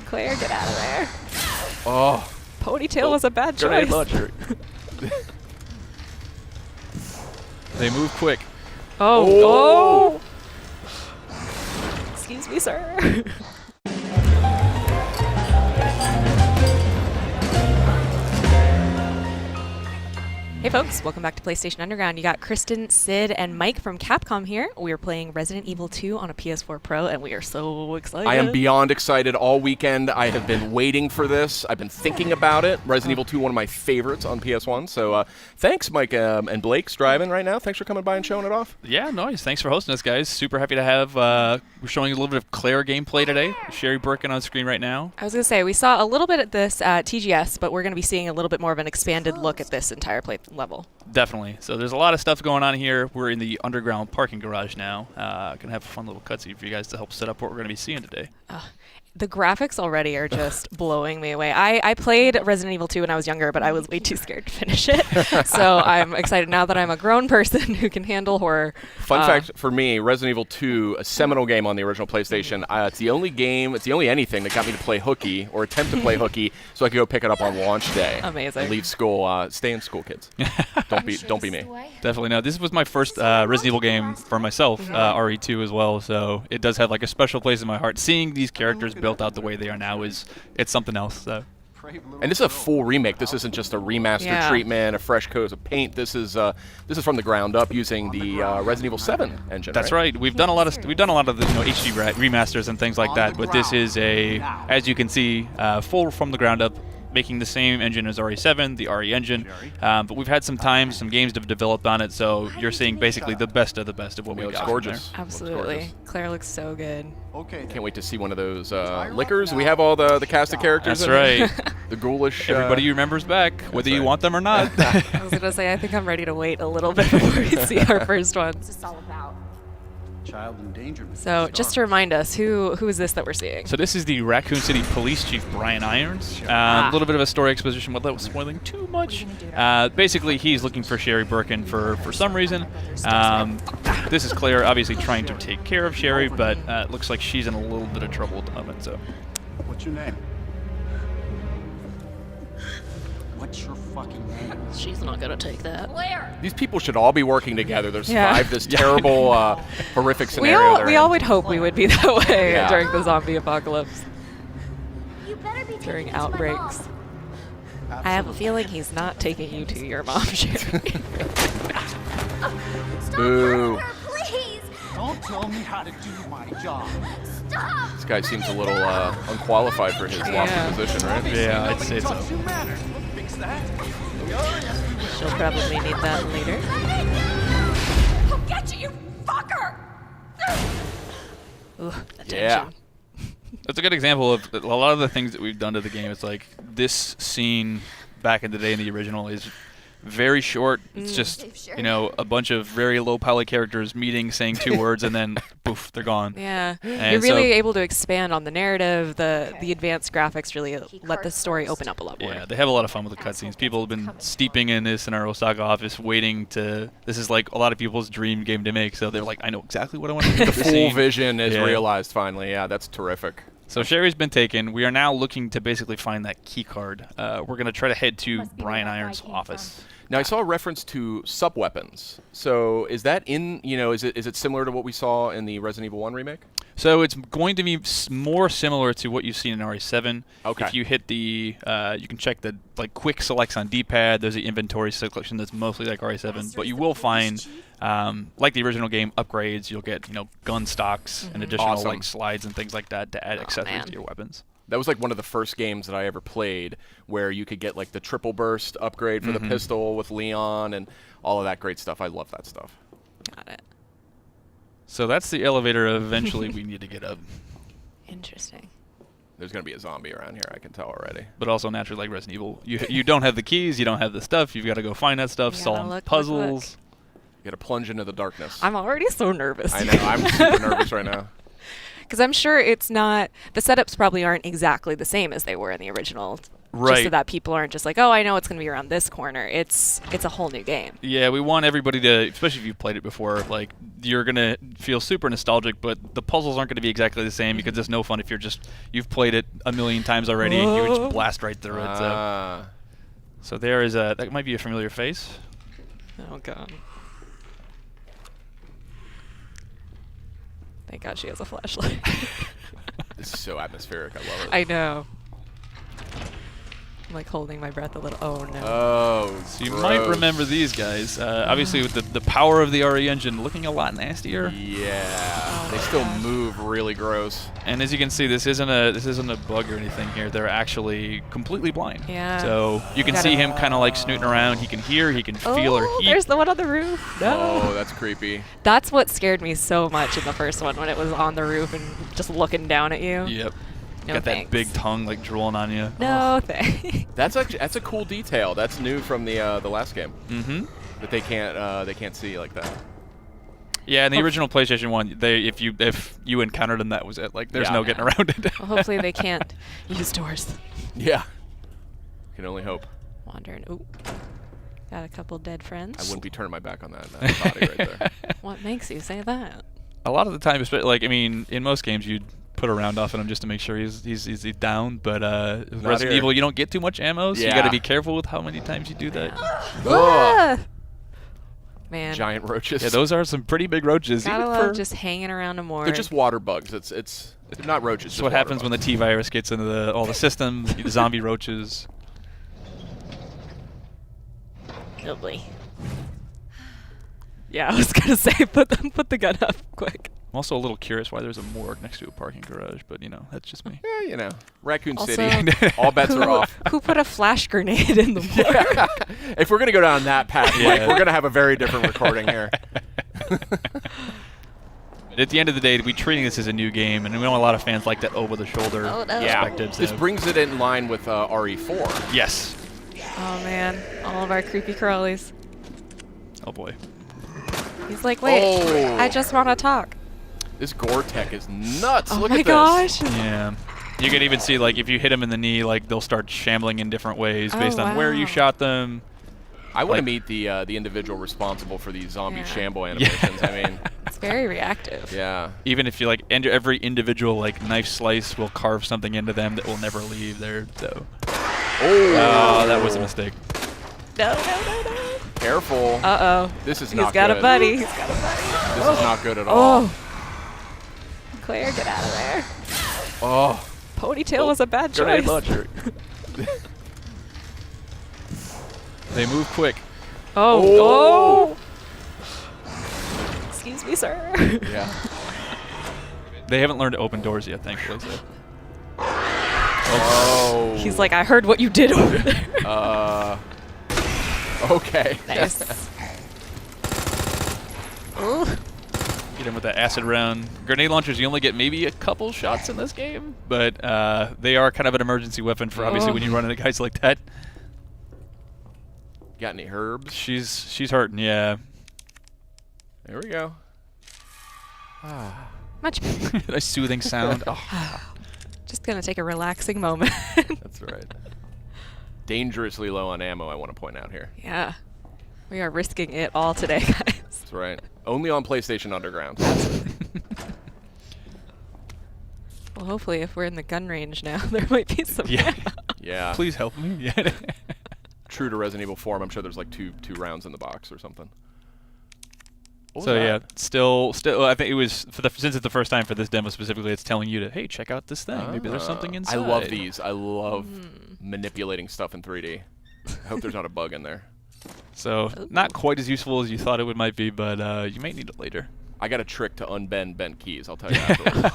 Claire, get out of there. Oh. Ponytail was a bad Grenade choice. launcher. They move quick. Oh. Excuse me, sir. Hey folks, welcome back to PlayStation Underground. You got Kristen, Sid, and Mike from Capcom here. We are playing Resident Evil 2 on a PS4 Pro, and we are so excited. I am beyond excited all weekend. I have been waiting for this. I've been thinking about it. Resident Evil 2, one of my favorites on PS1. So thanks, Mike and Blake's driving right now. Thanks for coming by and showing it off. Yeah, nice. Thanks for hosting us, guys. Super happy to have. We're showing a little bit of Claire gameplay today. Sherry Birkin on screen right now. I was going to say, we saw a little bit at this at TGS, but we're going to be seeing a little bit more of an expanded look at this entire play level. Definitely. So there's a lot of stuff going on here. We're in the underground parking garage now. Gonna have a fun little cutscene for you guys to help set up what we're gonna be seeing today. The graphics already are just blowing me away. I played Resident Evil 2 when I was younger, but I was way too scared to finish it. So I'm excited now that I'm a grown person who can handle horror. Fun fact for me, Resident Evil 2, a seminal game on the original PlayStation. It's the only anything that got me to play hooky or attempt to play hooky so I could go pick it up on launch day. Amazing. And leave school. Stay in school, kids. Don't be me. Definitely no. This was my first Resident Evil game for myself, RE2 as well. So it does have like a special place in my heart. Seeing these characters built out the way they are now it's something else. So. And this is a full remake. This isn't just a remastered treatment, a fresh coat of paint. This is from the ground up using the Resident Evil 7 engine. That's right. We've done a lot of the HD remasters and things like that, but this is as you can see, full from the ground up, making the same engine as RE7, the RE engine. But we've had some games have developed on it, so you're seeing basically the best of what we got. Looks gorgeous. Absolutely. Looks gorgeous. Claire looks so good. Okay. Can't wait to see one of those liquors. We have all the cast of characters. That's right. The ghoulish. Everybody remembers back, whether you want them or not. I was going to say, I think I'm ready to wait a little bit before we see our first one. What's this all about? Child endangerment. So just to remind us, who is this that we're seeing? So this is the Raccoon City Police Chief, Brian Irons. A little bit of a story exposition without spoiling too much. Basically, he's looking for Sherry Birkin for some reason. This is Claire obviously trying to take care of Sherry, but it looks like she's in a little bit of trouble at the moment. So. What's your name? What's your fucking name? She's not going to take that. Claire! These people should all be working together to survive this terrible, horrific We scenario. all would hope we would be that way Yeah. during the zombie apocalypse, You better be during taking this to my outbreaks. mom. I have a feeling he's not taking you to your mom, Sherry. Stop Boo. hurting her, please! Don't tell me how to do my job. Stop! This guy seems a little unqualified for his lofty position, right? Yeah, I'd say so. Fix that. She'll probably need that later. I'll get you, you fucker! Ooh, Yeah. attention. That's a good example of a lot of the things that we've done to the game. It's like this scene back in the day in the original is very short. It's just, a bunch of very low poly characters meeting, saying two words, and then poof, they're gone. Yeah, And you're really so- able to expand on the narrative. The advanced graphics really let the story open up a lot more. Yeah, they have a lot of fun with the cutscenes. People have been steeping in this in our Osaka office, waiting to. This is like a lot of people's dream game to make. So they're like, I know exactly what I want to do. The full vision is Yeah. realized finally. Yeah, that's terrific. So Sherry's been taken. We are now looking to basically find that key card. We're going to try to head to Brian Irons' office. Now I saw a reference to sub-weapons. So is that is it similar to what we saw in the Resident Evil 1 remake? So it's going to be more similar to what you've seen in RE7. Okay. If you hit the, you can check the quick selects on D-pad. There's the inventory selection that's mostly like RE7, but you will find, like the original game, upgrades. You'll get gun stocks and additional Awesome. slides and things like that to add accessories to your weapons. That was like one of the first games that I ever played where you could get like the triple burst upgrade for the pistol with Leon and all of that great stuff. I love that stuff. Got it. So that's the elevator eventually we need to get up. Interesting. There's going to be a zombie around here, I can tell already. But also naturally like Resident Evil. You don't have the keys, you don't have the stuff, you've got to go find that stuff, You gotta solve look. puzzles. You got to plunge into the darkness. I'm already so nervous. I know, I'm super nervous right now. Because I'm sure it's not, the setups probably aren't exactly the same as they were in the original just so Right. that people aren't just like, oh, I know it's going to be around this corner. It's a whole new game. Yeah, we want everybody to, especially if you've played it before, like you're gonna feel super nostalgic, but the puzzles aren't gonna be exactly the same because it's no fun if you've played it a million times already and you just blast right through it. So there is that might be a familiar face. Oh god. Thank God she has a flashlight. This is so atmospheric. I love it. I know. I'm like holding my breath a little. Oh no. Oh, So you might remember these guys. Obviously, with the power of the RE engine looking a lot nastier. Yeah, they still move really gross. And as you can see, this isn't a bug or anything here. They're actually completely blind. Yeah. So you can see him kind of like snooting around. He can hear, he can feel her heat. There's the one on the roof. No. Oh, that's creepy. That's what scared me so much in the first one when it was on the roof and just looking down at you. Yep. No Got thanks. that big tongue like drooling on you. No thanks. That's a cool detail. That's new from the last game. Mm-hmm. That they can't see like that. Yeah, in the original PlayStation 1, if you encountered them, that was it. Like, there's no getting around it. Well, hopefully they can't use doors. Yeah. Can only hope. Wandering. Ooh. Got a couple dead friends. I wouldn't be turning my back on that body right there. What makes you say that? A lot of the time, like, I mean, in most games, you'd put a round off on him just to make sure he's down. But Resident here. Evil, you don't get too much ammo, so you got Yeah. to be careful with how many times you do that. Ah! Man. Giant roaches. Yeah, those are some pretty big roaches. Gotta even love for- just hanging around a morgue. They're just water bugs. It's not roaches. That's what happens when the T-virus gets into all the systems, the zombie roaches. Oh boy. Yeah, I was gonna say put the gun up quick. I'm also a little curious why there's a morgue next to a parking garage, but that's just me. Yeah, Raccoon Also, City. All bets are off. Who put a flash grenade in the morgue? Yeah. If we're gonna go down that path, Mike, we're gonna have a very different recording here. At the end of the day, we're treating this as a new game, and we know a lot of fans like that over-the-shoulder Oh, no. Yeah. perspective. This so- brings it in line with RE4. Yes. Oh man, all of our creepy crawlies. Oh boy. He's like, wait, Oh. I just want to talk. This gore tech is nuts. Oh Look my at gosh. Yeah. You can even see, like, if you hit them in the knee, like, they'll start shambling in different ways Oh, based on where you wow. shot them. I want to Like- meet the individual responsible for these zombie Yeah. shamble animations. I mean, It's very reactive. yeah. Even if you, like, every individual, like, knife slice will carve something into them that will never leave there, so. Oh, that was a mistake. No, no, no, no. Careful. Uh-oh. This is He's not got good. a buddy. He's got a buddy. This is not good at all. Oh. Claire, get out of there. Oh. Ponytail was a bad Grenade choice. launcher. They move quick. Oh. Oh. Excuse me, sir. Yeah. They haven't learned to open doors yet, thankfully. So. Oh. He's like, I heard what you did over there. Okay. Nice. Ooh. Get him with that acid round. Grenade launchers, you only get maybe a couple shots in this game, but they are kind of an emergency weapon for obviously when you run into guys like that. Got any herbs? She's hurting, yeah. There we go. Much. A soothing sound. Oh. Just gonna take a relaxing moment. That's right. Dangerously low on ammo, I want to point out here. Yeah. We are risking it all today, guys. That's right. Only on PlayStation Underground. Well, hopefully, if we're in the gun range now, there might be some. Yeah. Yeah. Please help me. Yeah. True to Resident Evil 4, I'm sure there's like two rounds in the box or something. What was So yeah, that? still, I think it was since it's the first time for this demo specifically, it's telling you to hey, check out this thing. Maybe there's something inside. I love these. I love manipulating stuff in 3D. I hope there's not a bug in there. So not quite as useful as you thought it might be, but you may need it later. I got a trick to unbend bent keys. I'll tell you afterwards.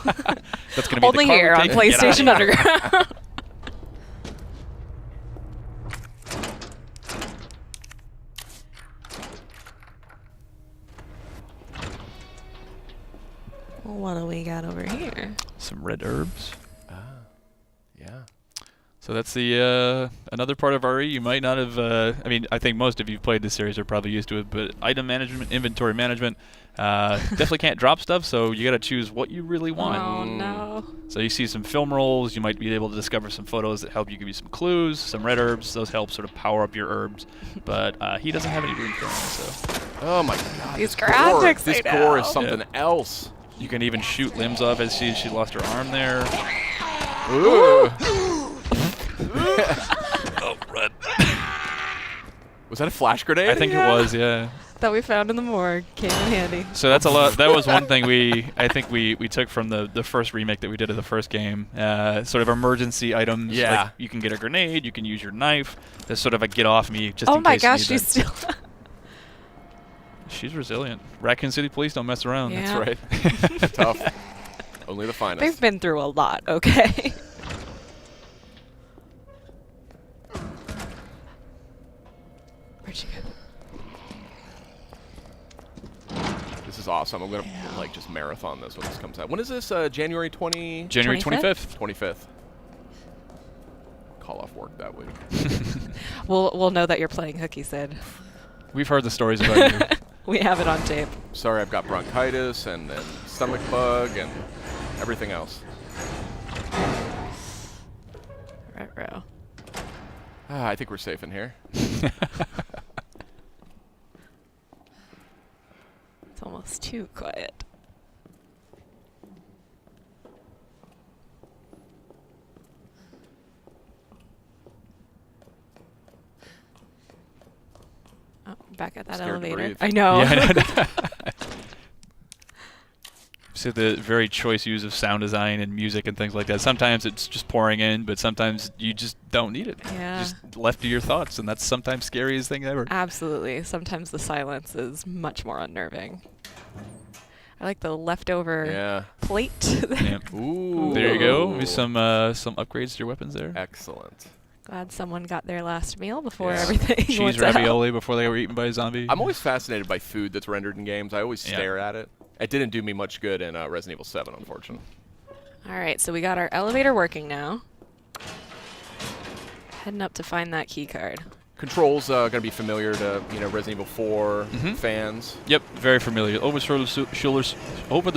That's gonna be Only the here on card we take. PlayStation Underground. Well, what do we got over here? Some red herbs. Yeah. So that's the another part of RE you might not have. I mean, I think most of you played this series are probably used to it, but item management, inventory management, definitely can't drop stuff. So you got to choose what you really want. Oh no. So you see some film rolls. You might be able to discover some photos that help you give you some clues. Some red herbs. Those help sort of power up your herbs. But he doesn't have any rune throwing. So. Oh my God. These this graphics. This I gore is know. something else. You can even shoot limbs off as she lost her arm there. Ooh. Oh, red. Was that a flash grenade? I think it was, yeah. That we found in the morgue came in handy. So that's a lot. That was one thing I think we took from the first remake that we did of the first game. Sort of emergency items. Yeah. Like you can get a grenade. You can use your knife. There's sort of a get off me just Oh in my case you gosh, need she's that. still. She's resilient. Raccoon City Police don't mess around. Yeah. That's right. Tough. Only the finest. They've been through a lot. Okay. Where'd she go? This is awesome. I'm gonna like just marathon this when this comes out. When is this? January January 25th. 25th. Call off work that week. We'll know that you're playing hooky, Sid. We've heard the stories about you. We have it on tape. Sorry, I've got bronchitis and stomach bug and everything else. Right, row. I think we're safe in here. It's almost too quiet. Oh, back at that Scared to elevator. breathe. I know. Yeah, I know. So the very choice use of sound design and music and things like that. Sometimes it's just pouring in, but sometimes you just don't need it. Yeah. Just left to your thoughts, and that's sometimes scariest thing ever. Absolutely. Sometimes the silence is much more unnerving. I like the leftover Yeah. plate. Yeah. Ooh. There you go. Maybe some upgrades to your weapons there. Excellent. Glad someone got their last meal before Yeah. everything Cheese went out. ravioli before they were eaten by a zombie. I'm always fascinated by food that's rendered in games. I always Yeah. stare at it. It didn't do me much good in Resident Evil 7, unfortunately. All right, so we got our elevator working now. Heading up to find that key card. Controls going to be familiar to Resident Evil 4 fans. Yep, very familiar. Over the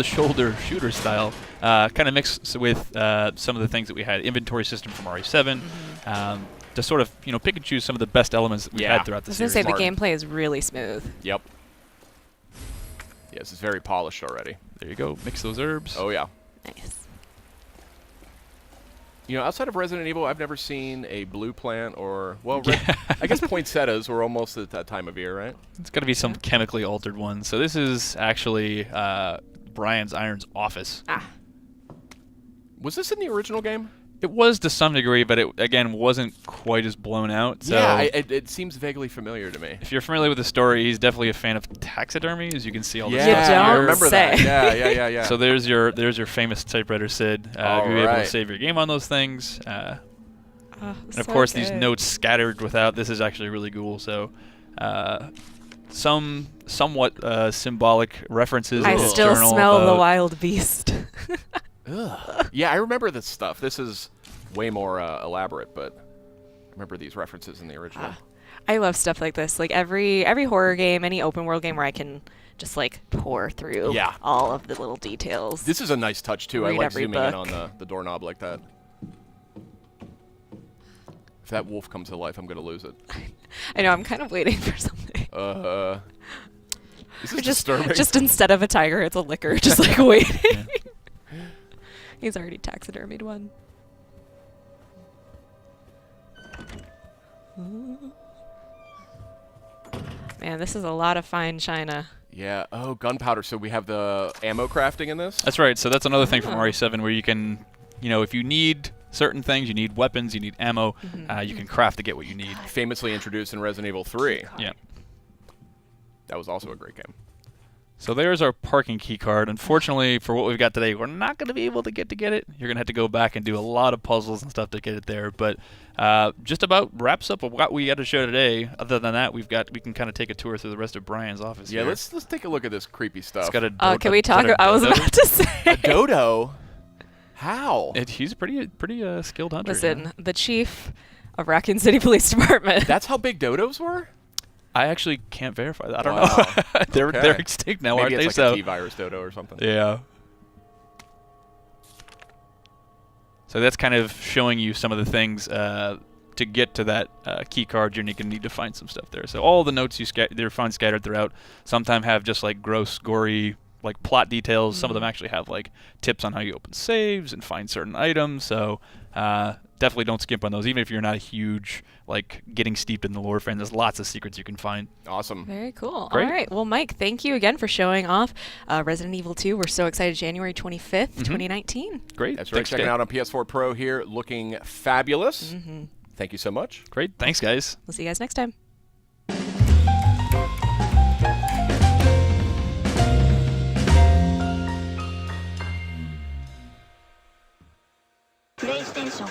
shoulder shooter style, kind of mixed with some of the things that we had. Inventory system from RE7, to sort of pick and choose some of the best elements that we Yeah. had throughout the I was going to series. say the Smart. gameplay is really smooth. Yep. Yes, it's very polished already. There you go. Mix those herbs. Oh, yeah. Nice. Outside of Resident Evil, I've never seen a blue plant or, well, I guess poinsettias were almost at that time of year, right? It's got to be some chemically altered one. So this is actually Brian's Iron's office. Ah. Was this in the original game? It was to some degree, but it, again, wasn't quite as blown out. So Yeah, it seems vaguely familiar to me. if you're familiar with the story, he's definitely a fan of taxidermy, as you can see all the You stuff don't I here. remember say. that. Yeah. So there's your famous typewriter, Sid. All You'll be able to right. save your game on those things. And of So course, these good. notes scattered without. This is actually really cool. So, somewhat symbolic references. I in his still journal smell the about- wild beast. Yeah, I remember this stuff. This is way more elaborate, but I remember these references in the original. I love stuff like this. Like every horror game, any open world game where I can just like pour through Yeah. all of the little details. This is a nice touch, too. I Read like every zooming in book. on the doorknob like that. If that wolf comes to life, I'm going to lose it. I know, I'm kind of waiting for something. This Or is disturbing. just instead of a tiger, it's a licker, just like waiting. He's already taxidermied one. Man, this is a lot of fine china. Yeah. Oh, gunpowder. So we have the ammo crafting in this? That's right. So that's another thing from Oh. RE7 where you can, if you need certain things, you need weapons, you need ammo, you can craft to get what you need. Famously introduced in Resident Evil 3. Yeah. That was also a great game. So there's our parking key card. Unfortunately, for what we've got today, we're not going to be able to get it. You're going to have to go back and do a lot of puzzles and stuff to get it there. But just about wraps up what we got to show today. Other than that, we can kind of take a tour through the rest of Brian's office. Yeah, here. let's take a look at this creepy stuff. It's got a Can we talk? is that a I was dodo? about to say. A dodo? How? He's a pretty skilled hunter. Listen, the chief of Raccoon City Police Department. That's how big dodos were? I actually can't verify that. I don't Wow. know. they're Okay. extinct now, Maybe aren't it's they? like So a T-virus dodo or something. yeah. So that's kind of showing you some of the things to get to that key card. You're going to need to find some stuff there. So all the notes you find scattered throughout sometimes have just like gross, gory, like plot details. Some of them actually have like tips on how you open saves and find certain items. So definitely don't skimp on those, even if you're not a huge like getting steeped in the lore fan. There's lots of secrets you can find. Awesome. Very cool. Great. All right. Well, Mike, thank you again for showing off Resident Evil 2. We're so excited. January 25th, 2019. Great. That's right. Thanks, Checking guys. out on PS4 Pro here, looking fabulous. Thank you so much. Great. Thanks, guys. We'll see you guys next time. PlayStation